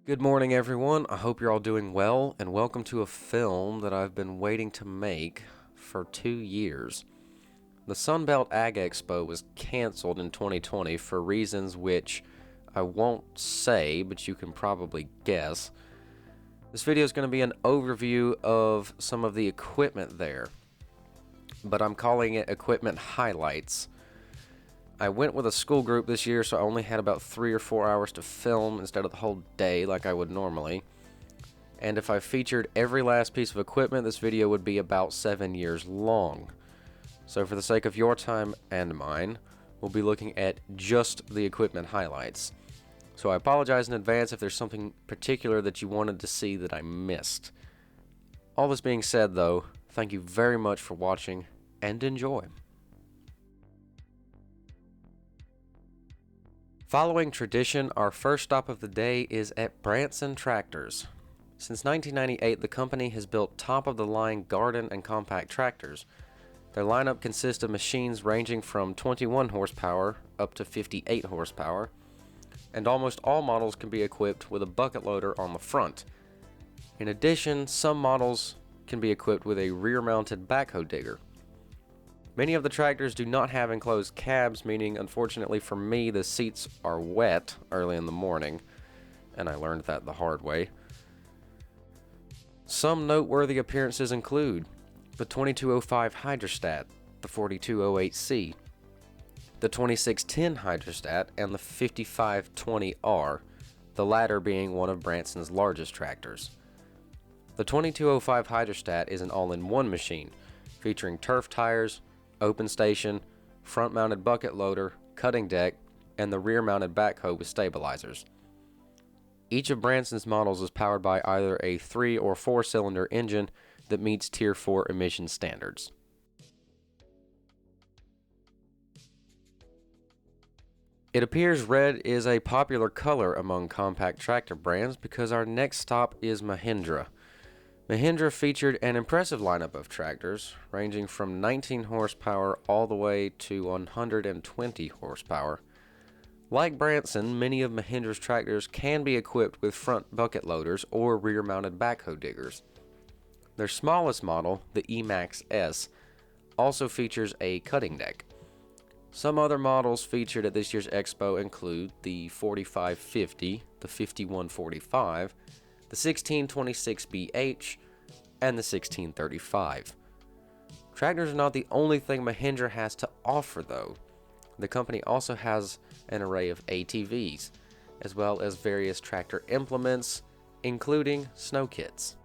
Good morning, everyone. I hope you're all doing well, and welcome to a film that I've been waiting to make for 2 years. The Sunbelt Ag Expo was canceled in 2020 for reasons which I won't say, but you can probably guess. This video is going to be an overview of some of the equipment there, but I'm calling it equipment highlights. I went with a school group this year, so I only had about 3 or 4 hours to film instead of the whole day like I would normally. And if I featured every last piece of equipment, this video would be about 7 years long. So for the sake of your time and mine, we'll be looking at just the equipment highlights. So I apologize in advance if there's something particular that you wanted to see that I missed. All this being said though, thank you very much for watching and enjoy. Following tradition, our first stop of the day is at Branson Tractors. Since 1998, the company has built top-of-the-line garden and compact tractors. Their lineup consists of machines ranging from 21 horsepower up to 58 horsepower, and almost all models can be equipped with a bucket loader on the front. In addition, some models can be equipped with a rear-mounted backhoe digger. Many of the tractors do not have enclosed cabs, meaning, unfortunately for me, the seats are wet early in the morning, and I learned that the hard way. Some noteworthy appearances include the 2205 hydrostat, the 4208C, the 2610 hydrostat, and the 5520R, the latter being one of Branson's largest tractors. The 2205 hydrostat is an all-in-one machine, featuring turf tires, open station, front-mounted bucket loader, cutting deck, and the rear-mounted backhoe with stabilizers. Each of Branson's models is powered by either a 3 or 4-cylinder engine that meets Tier 4 emission standards. It appears red is a popular color among compact tractor brands because our next stop is Mahindra. Mahindra featured an impressive lineup of tractors, ranging from 19 horsepower all the way to 120 horsepower. Like Branson, many of Mahindra's tractors can be equipped with front bucket loaders or rear-mounted backhoe diggers. Their smallest model, the E-Max S, also features a cutting deck. Some other models featured at this year's Expo include the 4550, the 5145, the 1626BH, and the 1635. Tractors are not the only thing Mahindra has to offer though. The company also has an array of ATVs, as well as various tractor implements, including snow kits.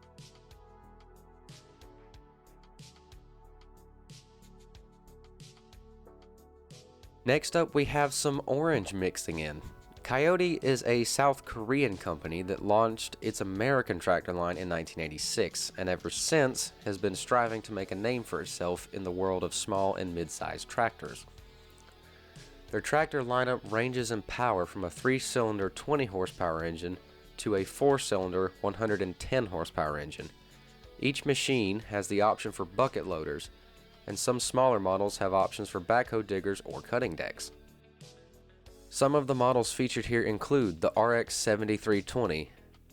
Next up, we have some orange mixing in. Kioti is a South Korean company that launched its American tractor line in 1986 and ever since has been striving to make a name for itself in the world of small and mid-sized tractors. Their tractor lineup ranges in power from a 3-cylinder 20 horsepower engine to a 4-cylinder 110 horsepower engine. Each machine has the option for bucket loaders, and some smaller models have options for backhoe diggers or cutting decks. Some of the models featured here include the RX 7320,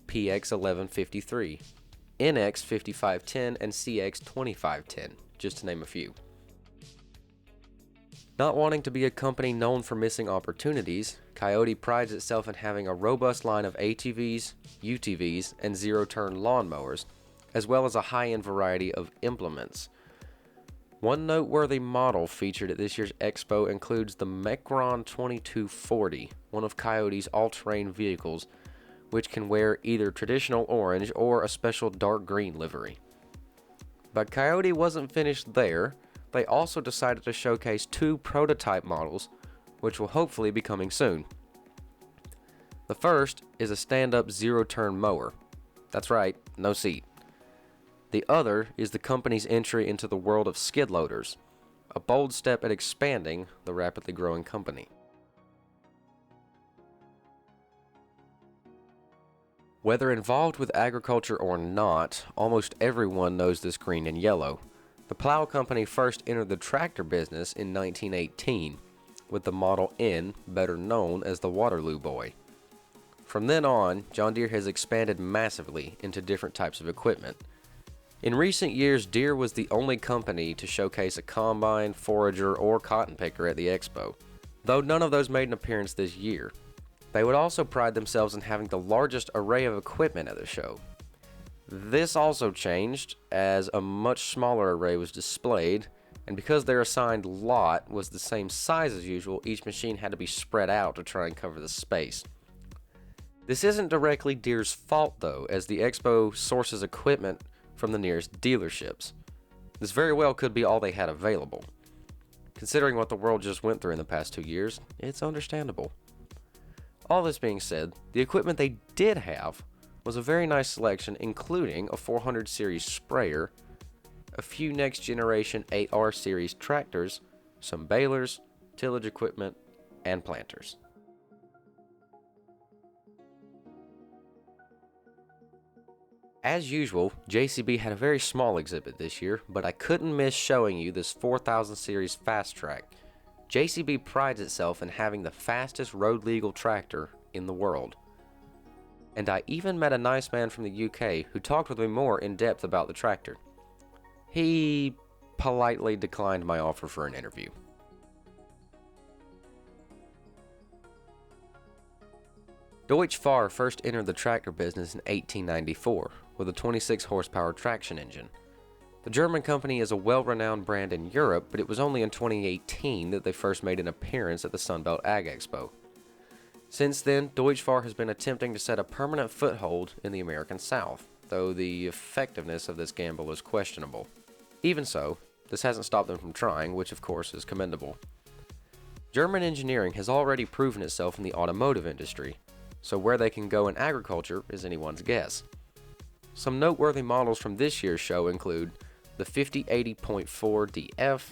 PX 1153, NX 5510, and CX 2510, just to name a few. Not wanting to be a company known for missing opportunities, Kioti prides itself in having a robust line of ATVs, UTVs, and zero-turn lawnmowers, as well as a high-end variety of implements. One noteworthy model featured at this year's Expo includes the Mecron 2240, one of Kioti's all-terrain vehicles, which can wear either traditional orange or a special dark green livery. But Kioti wasn't finished there. They also decided to showcase 2 prototype models, which will hopefully be coming soon. The first is a stand-up zero-turn mower. That's right, no seat. The other is the company's entry into the world of skid loaders, a bold step at expanding the rapidly growing company. Whether involved with agriculture or not, almost everyone knows this green and yellow. The plow company first entered the tractor business in 1918 with the Model N, better known as the Waterloo Boy. From then on, John Deere has expanded massively into different types of equipment. In recent years, Deere was the only company to showcase a combine, forager, or cotton picker at the Expo, though none of those made an appearance this year. They would also pride themselves in having the largest array of equipment at the show. This also changed as a much smaller array was displayed, and because their assigned lot was the same size as usual, each machine had to be spread out to try and cover the space. This isn't directly Deere's fault though, as the Expo sources equipment from the nearest dealerships. This very well could be all they had available. Considering what the world just went through in the past 2 years, it's understandable. All this being said, the equipment they did have was a very nice selection, including a 400 series sprayer, a few next generation 8R series tractors, some balers, tillage equipment, and planters. As usual, JCB had a very small exhibit this year, but I couldn't miss showing you this 4000 series Fast Track. JCB prides itself in having the fastest road legal tractor in the world. And I even met a nice man from the UK who talked with me more in depth about the tractor. He politely declined my offer for an interview. Deutz-Fahr first entered the tractor business in 1894 with a 26 horsepower traction engine. The German company is a well-renowned brand in Europe, but it was only in 2018 that they first made an appearance at the Sunbelt Ag Expo. Since then, Deutz-Fahr has been attempting to set a permanent foothold in the American South, though the effectiveness of this gamble is questionable. Even so, this hasn't stopped them from trying, which of course is commendable. German engineering has already proven itself in the automotive industry, so where they can go in agriculture is anyone's guess. Some noteworthy models from this year's show include the 5080.4 DF,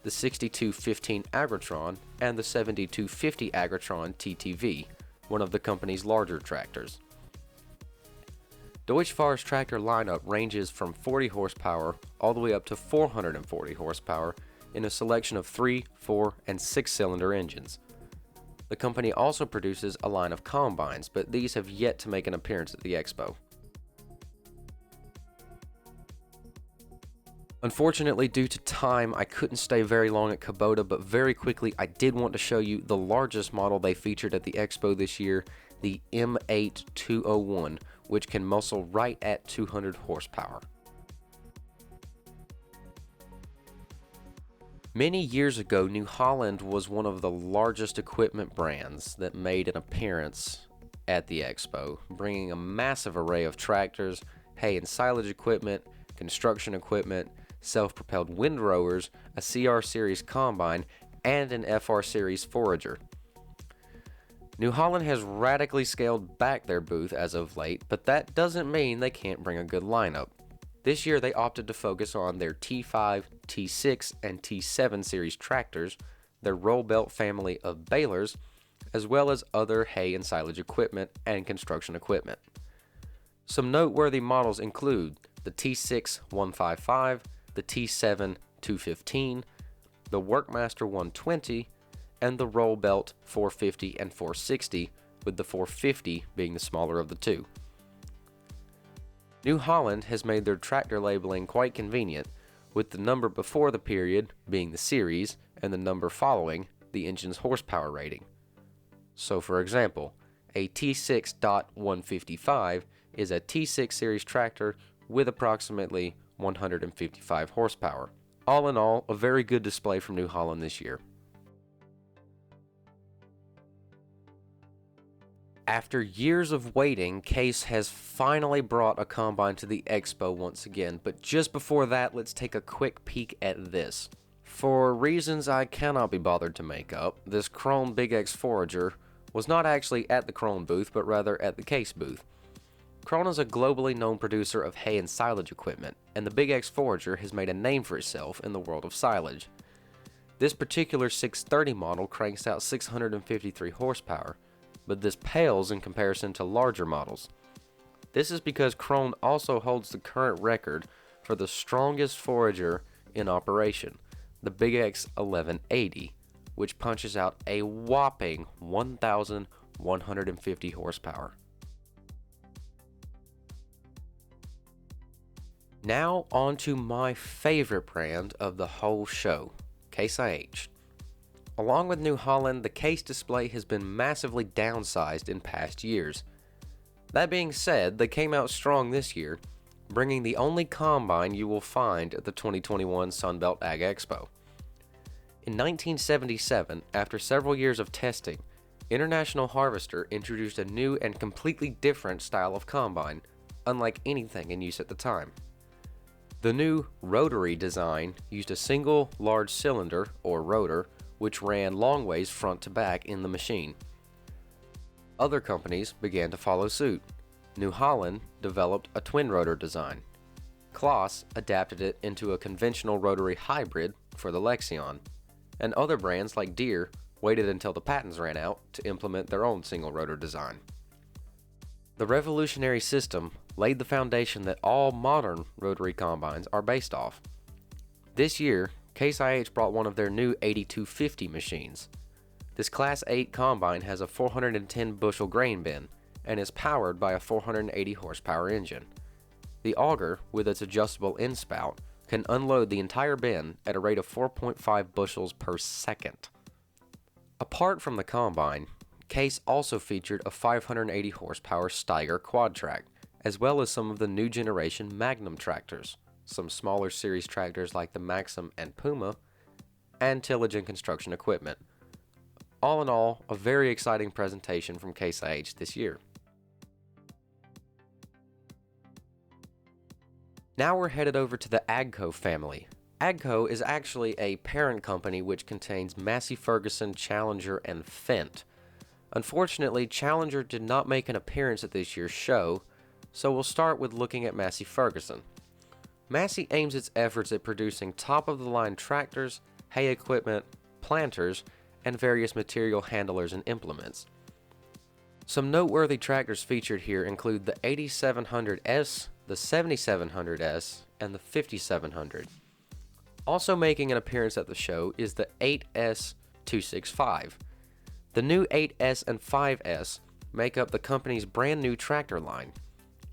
the 6215 Agrotron, and the 7250 Agrotron TTV, one of the company's larger tractors. Deutz-Fahr's tractor lineup ranges from 40 horsepower all the way up to 440 horsepower in a selection of 3, 4, and 6-cylinder engines. The company also produces a line of combines, but these have yet to make an appearance at the Expo. Unfortunately, due to time, I couldn't stay very long at Kubota, but very quickly I did want to show you the largest model they featured at the Expo this year, the M8-201, which can muscle right at 200 horsepower. Many years ago, New Holland was one of the largest equipment brands that made an appearance at the Expo, bringing a massive array of tractors, hay and silage equipment, construction equipment, self-propelled windrowers, a CR Series combine, and an FR Series forager. New Holland has radically scaled back their booth as of late, but that doesn't mean they can't bring a good lineup. This year they opted to focus on their T5, T6, and T7 series tractors, their roll belt family of balers, as well as other hay and silage equipment and construction equipment. Some noteworthy models include the T6 155, the T7 215, the Workmaster 120, and the Roll Belt 450 and 460, with the 450 being the smaller of the two. New Holland has made their tractor labeling quite convenient, with the number before the period being the series and the number following the engine's horsepower rating. So for example, a T6.155 is a T6 series tractor with approximately 155 horsepower. All in all, a very good display from New Holland this year. After years of waiting, Case has finally brought a combine to the Expo once again, but just before that, let's take a quick peek at this. For reasons I cannot be bothered to make up, this Krone Big X forager was not actually at the Krone booth, but rather at the Case booth. Krone is a globally known producer of hay and silage equipment, and the Big X forager has made a name for itself in the world of silage. This particular 630 model cranks out 653 horsepower, but this pales in comparison to larger models. This is because Krone also holds the current record for the strongest forager in operation, the Big X 1180, which punches out a whopping 1,150 horsepower. Now on to my favorite brand of the whole show, Case IH. Along with New Holland, the Case display has been massively downsized in past years. That being said, they came out strong this year, bringing the only combine you will find at the 2021 Sunbelt Ag Expo. In 1977, after several years of testing, International Harvester introduced a new and completely different style of combine, unlike anything in use at the time. The new rotary design used a single large cylinder, or rotor, which ran long ways front to back in the machine. Other companies began to follow suit. New Holland developed a twin rotor design. Claas adapted it into a conventional rotary hybrid for the Lexion, and other brands like Deere waited until the patents ran out to implement their own single rotor design. The revolutionary system laid the foundation that all modern rotary combines are based off. This year, Case IH brought one of their new 8250 machines. This Class 8 combine has a 410 bushel grain bin and is powered by a 480 horsepower engine. The auger, with its adjustable end spout, can unload the entire bin at a rate of 4.5 bushels per second. Apart from the combine, Case also featured a 580 horsepower Steiger quad track, as well as some of the new generation Magnum tractors, some smaller series tractors like the Maxim and Puma, and tillage and construction equipment. All in all, a very exciting presentation from Case IH this year. Now we're headed over to the AGCO family. AGCO is actually a parent company which contains Massey, Ferguson, Challenger, and Fendt. Unfortunately, Challenger did not make an appearance at this year's show, so we'll start with looking at Massey Ferguson. Massey aims its efforts at producing top-of-the-line tractors, hay equipment, planters, and various material handlers and implements. Some noteworthy tractors featured here include the 8700S, the 7700S, and the 5700. Also making an appearance at the show is the 8S265. The new 8S and 5S make up the company's brand new tractor line.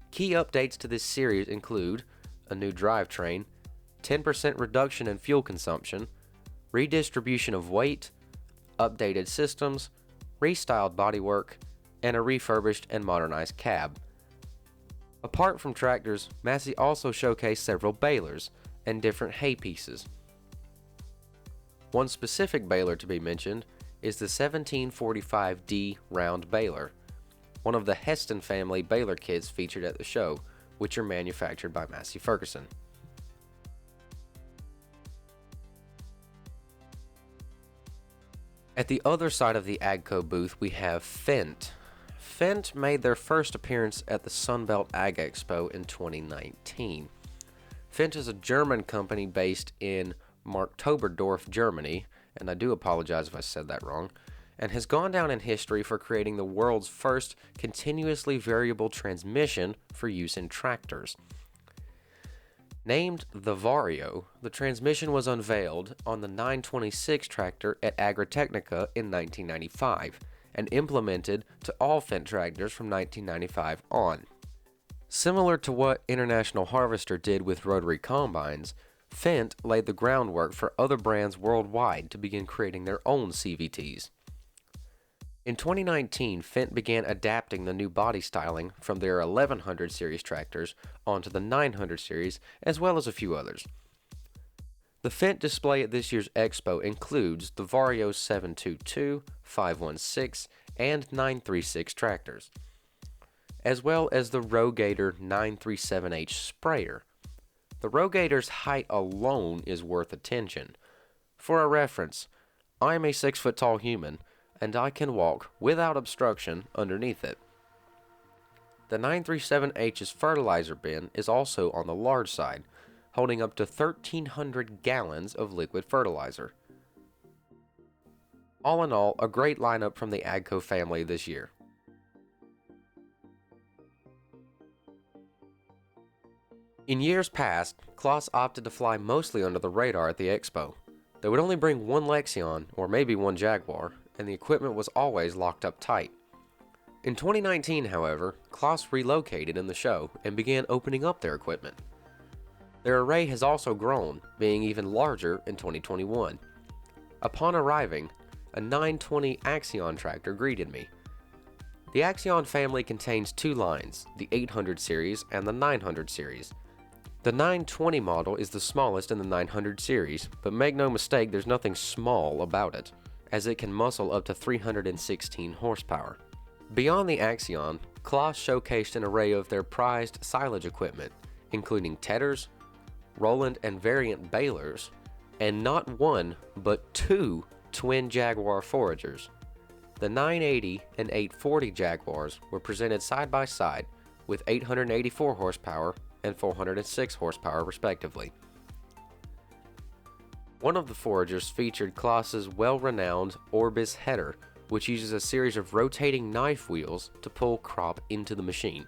Key updates to this series include a new drivetrain, 10% reduction in fuel consumption, redistribution of weight, updated systems, restyled bodywork, and a refurbished and modernized cab. Apart from tractors, Massey also showcased several balers and different hay pieces. One specific baler to be mentioned is the 1745D round baler, one of the Heston family baler kits featured at the show, which are manufactured by Massey Ferguson. At the other side of the AGCO booth, we have Fendt. Fendt made their first appearance at the Sunbelt Ag Expo in 2019. Fendt is a German company based in Marktoberdorf, Germany, and I do apologize if I said that wrong, and has gone down in history for creating the world's first continuously variable transmission for use in tractors. Named the Vario, the transmission was unveiled on the 926 tractor at Agritechnica in 1995 and implemented to all Fendt tractors from 1995 on. Similar to what International Harvester did with rotary combines, Fendt laid the groundwork for other brands worldwide to begin creating their own CVTs. In 2019, Fendt began adapting the new body styling from their 1100 series tractors onto the 900 series, as well as a few others. The Fendt display at this year's Expo includes the Vario 722, 516, and 936 tractors, as well as the Rogator 937H sprayer. The Rogator's height alone is worth attention. For a reference, I am a 6-foot-tall human, and I can walk without obstruction underneath it. The 937H's fertilizer bin is also on the large side, holding up to 1,300 gallons of liquid fertilizer. All in all, a great lineup from the AGCO family this year. In years past, Claas opted to fly mostly under the radar at the Expo. They would only bring one Lexion, or maybe one Jaguar, and the equipment was always locked up tight. In 2019, however, Claas relocated in the show and began opening up their equipment. Their array has also grown, being even larger in 2021. Upon arriving, a 920 Axion tractor greeted me. The Axion family contains two lines, the 800 series and the 900 series. The 920 model is the smallest in the 900 series, but make no mistake, there's nothing small about it, as it can muscle up to 316 horsepower. Beyond the Axion, Claas showcased an array of their prized silage equipment, including tedders, Roland and variant balers, and not one, but two twin Jaguar foragers. The 980 and 840 Jaguars were presented side by side with 884 horsepower and 406 horsepower respectively. One of the foragers featured Claas's well-renowned Orbis header, which uses a series of rotating knife wheels to pull crop into the machine.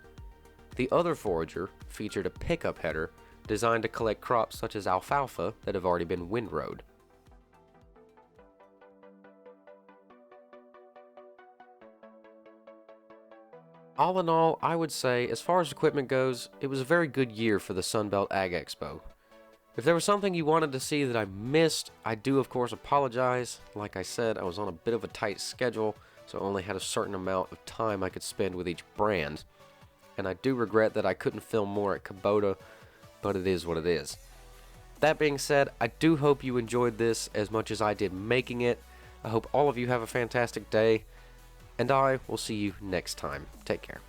The other forager featured a pickup header designed to collect crops such as alfalfa that have already been windrowed. All in all, I would say, as far as equipment goes, it was a very good year for the Sunbelt Ag Expo. If there was something you wanted to see that I missed, I do of course apologize. Like I said, I was on a bit of a tight schedule, so I only had a certain amount of time I could spend with each brand. And I do regret that I couldn't film more at Kubota, but it is what it is. That being said, I do hope you enjoyed this as much as I did making it. I hope all of you have a fantastic day, and I will see you next time. Take care.